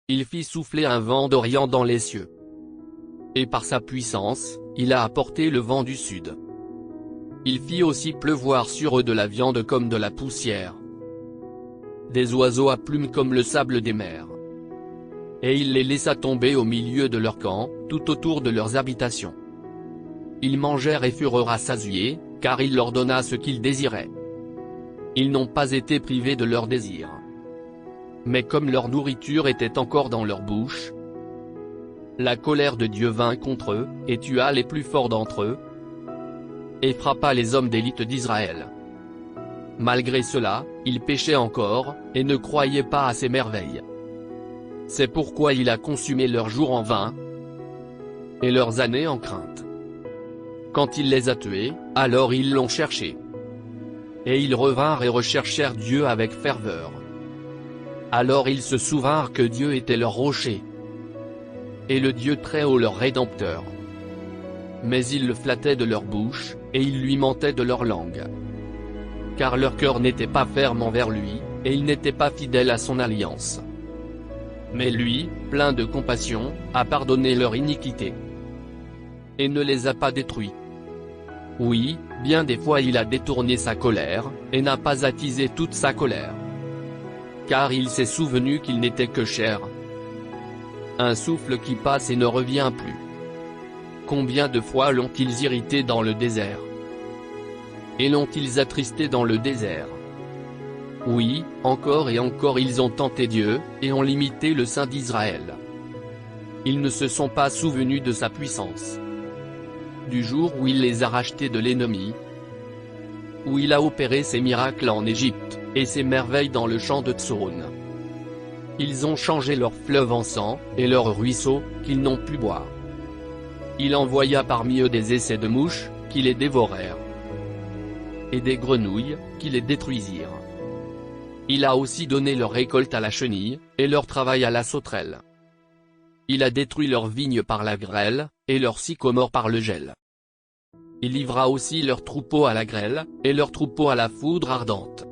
il fit souffler un vent d'Orient dans les cieux. Et par sa puissance, il a apporté le vent du sud. Il fit aussi pleuvoir sur eux de la viande comme de la poussière, des oiseaux à plumes comme le sable des mers. Et il les laissa tomber au milieu de leur camp, tout autour de leurs habitations. Ils mangèrent et furent rassasiés, car il leur donna ce qu'ils désiraient. Ils n'ont pas été privés de leur désir. Mais comme leur nourriture était encore dans leur bouche, la colère de Dieu vint contre eux, et tua les plus forts d'entre eux, et frappa les hommes d'élite d'Israël. Malgré cela, ils péchaient encore, et ne croyaient pas à ses merveilles. C'est pourquoi il a consumé leurs jours en vain, et leurs années en crainte. Quand il les a tués, alors ils l'ont cherché. Et ils revinrent et recherchèrent Dieu avec ferveur. Alors ils se souvinrent que Dieu était leur rocher, et le Dieu très haut leur rédempteur. Mais ils le flattaient de leur bouche, et ils lui mentaient de leur langue. Car leur cœur n'était pas ferme envers lui, et ils n'étaient pas fidèles à son alliance. Mais lui, plein de compassion, a pardonné leur iniquité, et ne les a pas détruits. Oui, bien des fois il a détourné sa colère, et n'a pas attisé toute sa colère. Car il s'est souvenu qu'il n'était que chair, un souffle qui passe et ne revient plus. Combien de fois l'ont-ils irrité dans le désert? Et l'ont-ils attristé dans le désert? Oui, encore et encore ils ont tenté Dieu, et ont limité le Saint d'Israël. Ils ne se sont pas souvenus de sa puissance, du jour où il les a rachetés de l'ennemi, où il a opéré ses miracles en Égypte, et ses merveilles dans le champ de Tsoun. Ils ont changé leur fleuve en sang, et leurs ruisseaux, qu'ils n'ont pu boire. Il envoya parmi eux des essais de mouches, qui les dévorèrent, et des grenouilles, qui les détruisirent. Il a aussi donné leur récolte à la chenille, et leur travail à la sauterelle. Il a détruit leurs vignes par la grêle, et leurs sycomores par le gel. Il livra aussi leurs troupeaux à la grêle, et leurs troupeaux à la foudre ardente.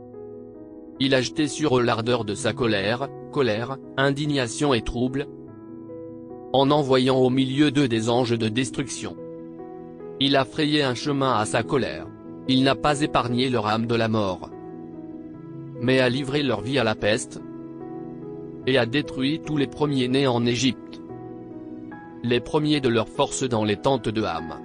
Il a jeté sur eux l'ardeur de sa colère, indignation et trouble, en envoyant au milieu d'eux des anges de destruction. Il a frayé un chemin à sa colère. Il n'a pas épargné leur âme de la mort, mais a livré leur vie à la peste, et a détruit tous les premiers-nés en Égypte, les premiers de leur force dans les tentes de Ham.